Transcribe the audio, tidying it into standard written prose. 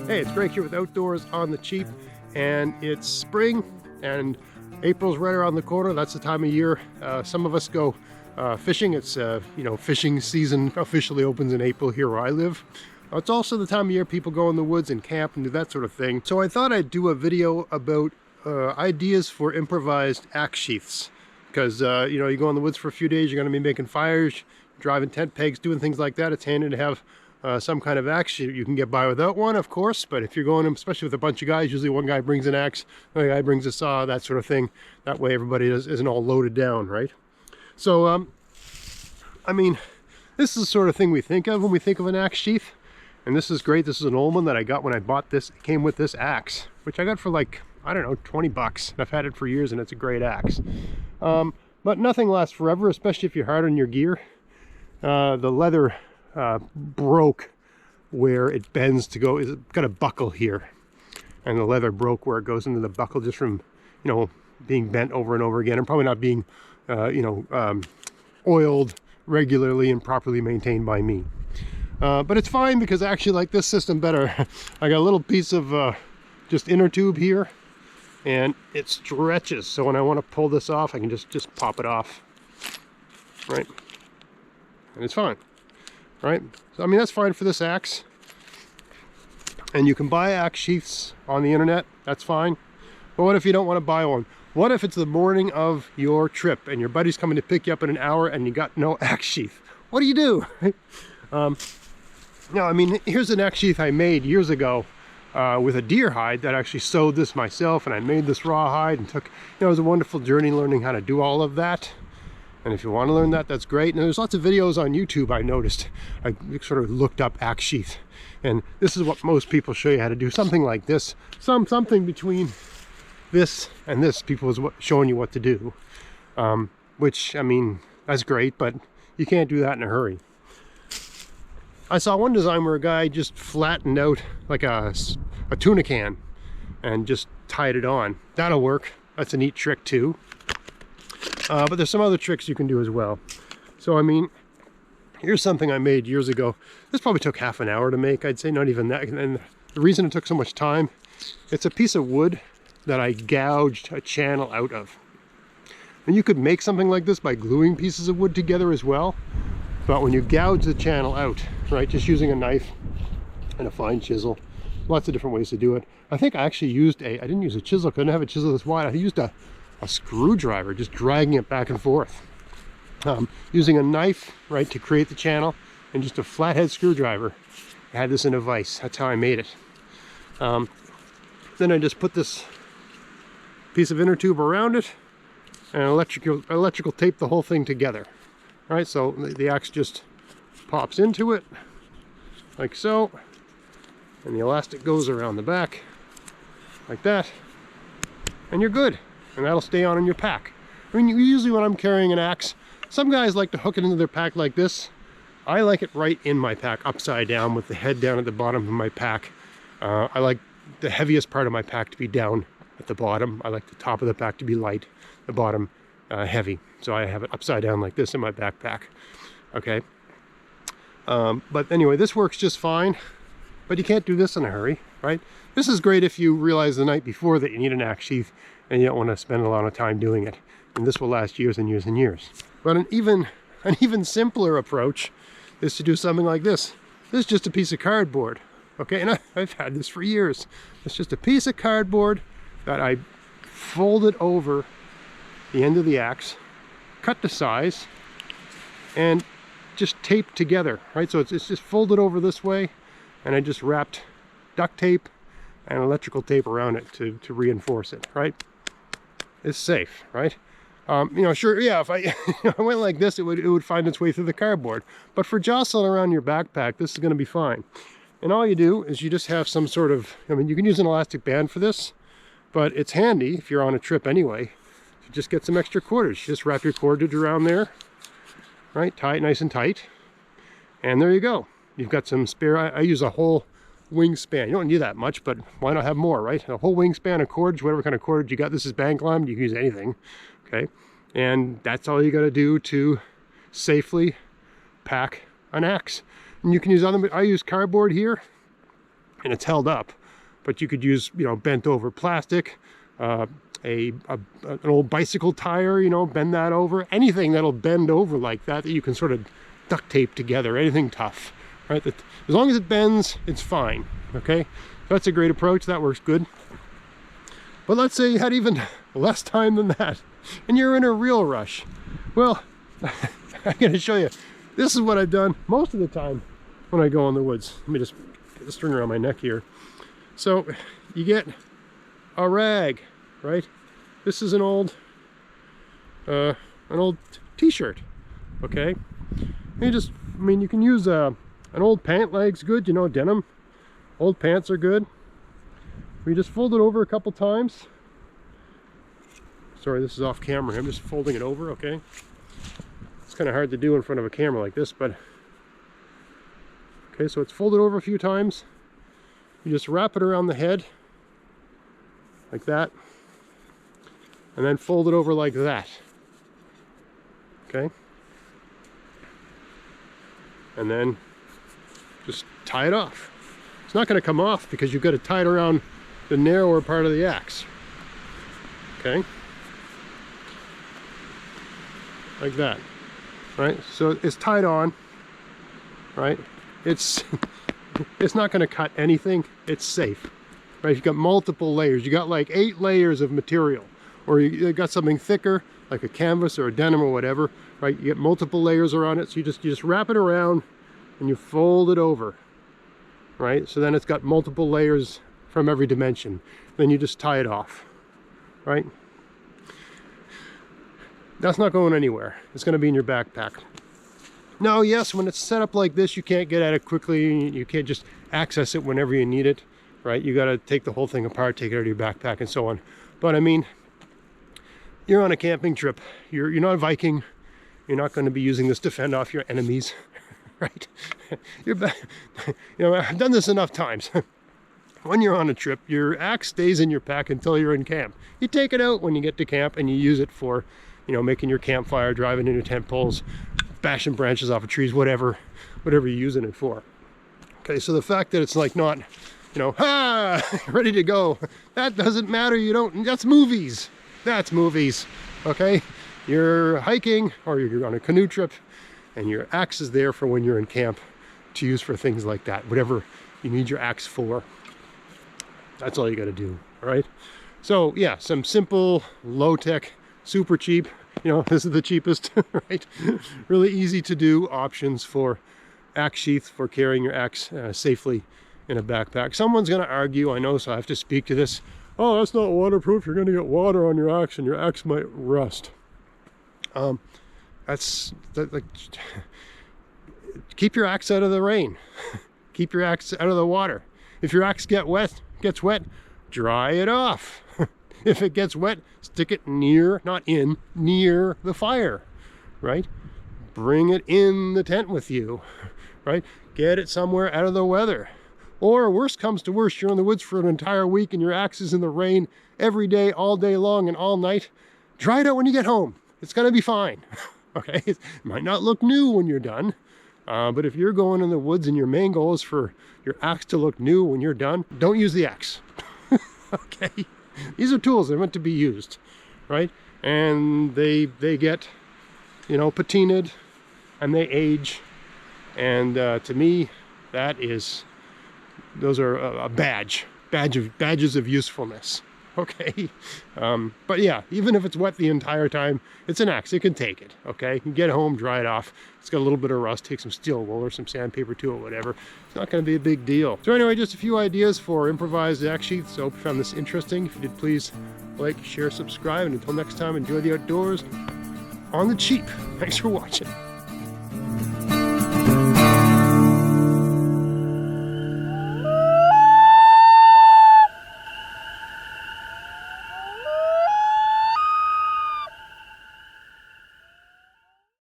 Hey, it's Greg here with Outdoors on the Cheap, and it's spring and April's right around the corner. That's the time of year some of us go fishing. It's fishing season officially opens in April here where I live. It's also the time of year people go in the woods and camp and do that sort of thing. So I thought I'd do a video about ideas for improvised axe sheaths, because you go in the woods for a few days, you're going to be making fires, driving tent pegs, doing things like that. It's handy to have some kind of axe. You can get by without one, of course, but if you're going, especially with a bunch of guys, usually one guy brings an axe, another guy brings a saw, that sort of thing. That way everybody isn't all loaded down, right? So, I mean, this is the sort of thing we think of when we think of an axe sheath. And this is great. This is an old one that I got when I bought this. It came with this axe, which I got for like, I don't know, 20 bucks. I've had it for years and it's a great axe. But nothing lasts forever, especially if you're hard on your gear. The leather broke where it bends to go. It's got a buckle here, and the leather broke where it goes into the buckle just from being bent over and over again, and probably not being oiled regularly and properly maintained by me. But it's fine because I actually like this system better. I got a little piece of just inner tube here, and it stretches, so when I want to pull this off I can just pop it off, right, and it's fine. Right, so I mean that's fine for this axe, and you can buy axe sheaths on the internet. That's fine. But what if you don't want to buy one? What if it's the morning of your trip and your buddy's coming to pick you up in an hour and you got no axe sheath? What do you do? Now, I mean, here's an axe sheath I made years ago with a deer hide that I actually sewed this myself, and I made this rawhide and took, it was a wonderful journey learning how to do all of that. And if you want to learn that, that's great. And there's lots of videos on YouTube I noticed. I sort of looked up axe sheath. And this is what most people show you how to do. Something like this. Something between this and this. People is showing you what to do. Which, I mean, that's great, but you can't do that in a hurry. I saw one design where a guy just flattened out like a tuna can and just tied it on. That'll work. That's a neat trick too. But there's some other tricks you can do as well. So I mean, here's something I made years ago. This probably took half an hour to make, I'd say, not even that. And the reason it took so much time, it's a piece of wood that I gouged a channel out of. And you could make something like this by gluing pieces of wood together as well. But when you gouge the channel out, right, just using a knife and a fine chisel, lots of different ways to do it. I think I actually used I didn't use a chisel, couldn't have a chisel this wide. I used a screwdriver, just dragging it back and forth, using a knife, right, to create the channel, and just a flathead screwdriver. I had this in a vise. That's how I made it. Then I just put this piece of inner tube around it and electrical tape the whole thing together. All right, so the axe just pops into it like so, and the elastic goes around the back like that, and you're good. And that'll stay on in your pack. I mean, usually when I'm carrying an axe, some guys like to hook it into their pack like this. I like it right in my pack, upside down, with the head down at the bottom of my pack. I like the heaviest part of my pack to be down at the bottom. I like the top of the pack to be light, the bottom heavy. So I have it upside down like this in my backpack. Okay. But anyway, this works just fine. But you can't do this in a hurry, right? This is great if you realize the night before that you need an axe sheath and you don't want to spend a lot of time doing it. And this will last years and years and years. But an even simpler approach is to do something like this. This is just a piece of cardboard, okay? And I've had this for years. It's just a piece of cardboard that I folded over the end of the axe, cut to size, and just taped together, right? So it's just folded over this way, and I just wrapped duct tape and electrical tape around it to reinforce it, right? It's safe, right? Sure, yeah, if I went like this, it would find its way through the cardboard. But for jostling around your backpack, this is going to be fine. And all you do is you just have some sort of, I mean, you can use an elastic band for this, but it's handy if you're on a trip anyway to just get some extra cordage. Just wrap your cordage around there, right? Tie it nice and tight, and there you go. You've got some spare. I use a whole wingspan. You don't need that much, but why not have more, right? A whole wingspan of cordage, whatever kind of cordage you got. This is bank line. You can use anything, okay? And that's all you got to do to safely pack an axe. And you can use other, I use cardboard here. and it's held up. But you could use, you know, bent over plastic, an old bicycle tire, you know, bend that over. Anything that'll bend over like that you can sort of duct tape together, anything tough, right? As long as it bends, it's fine, okay? That's a great approach, that works good. But let's say you had even less time than that, and you're in a real rush. Well, I'm gonna show you. This is what I've done most of the time when I go in the woods. Let me just get the string around my neck here. So you get a rag, right? This is an old t-shirt, okay? And you just, I mean, you can use an old pant leg's good, you know, denim. Old pants are good. We just fold it over a couple times. Sorry, this is off camera. I'm just folding it over, okay? It's kind of hard to do in front of a camera like this, but okay, so it's folded over a few times. You just wrap it around the head like that, and then fold it over like that, okay? And then just tie it off. It's not going to come off because you've got to tie it around the narrower part of the axe, okay? Like that, right? So it's tied on, right? It's not going to cut anything. It's safe, right? You've got multiple layers. You got like 8 layers of material, or you got something thicker like a canvas or a denim or whatever, right? You get multiple layers around it. So you just wrap it around and you fold it over, right? So then it's got multiple layers from every dimension. Then you just tie it off, right? That's not going anywhere. It's going to be in your backpack. Now, yes, when it's set up like this, you can't get at it quickly. You can't just access it whenever you need it, right? You got to take the whole thing apart, take it out of your backpack and so on. But I mean, you're on a camping trip. You're not Viking. You're not going to be using this to fend off your enemies, right? You know, I've done this enough times. When you're on a trip, your axe stays in your pack until you're in camp. You take it out when you get to camp and you use it for, you know, making your campfire, driving into tent poles, bashing branches off of trees, whatever you're using it for. Okay, so the fact that it's like not, you know, ready to go, that doesn't matter. That's movies. That's movies, okay? You're hiking or you're on a canoe trip and your axe is there for when you're in camp to use for things like that, whatever you need your axe for. That's all you got to do, all right? So yeah, some simple, low-tech, super cheap, you know, this is the cheapest, right? Really easy to do options for axe sheath, for carrying your axe safely in a backpack. Someone's going to argue, I know, so I have to speak to this. Oh, that's not waterproof. You're going to get water on your axe and your axe might rust. Keep your axe out of the rain. Keep your axe out of the water. If your axe gets wet, dry it off. If it gets wet, stick it near the fire, right? Bring it in the tent with you, right? Get it somewhere out of the weather. Or worst comes to worst, you're in the woods for an entire week and your axe is in the rain every day, all day long and all night. Dry it out when you get home. It's gonna be fine, okay? It might not look new when you're done, but if you're going in the woods and your main goal is for your axe to look new when you're done, don't use the axe, okay? These are tools, they're meant to be used, right? And they get, you know, patinaed and they age. And to me, those are a badges of usefulness, okay? But yeah, even if it's wet the entire time, it's an axe, it can take it, okay? You can get home, dry it off. It's got a little bit of rust, take some steel wool or some sandpaper to it, whatever. It's not going to be a big deal. So anyway, just a few ideas for improvised axe sheaths. So I hope you found this interesting. If you did, please like, share, subscribe, and until next time, enjoy the outdoors on the cheap. Thanks for watching.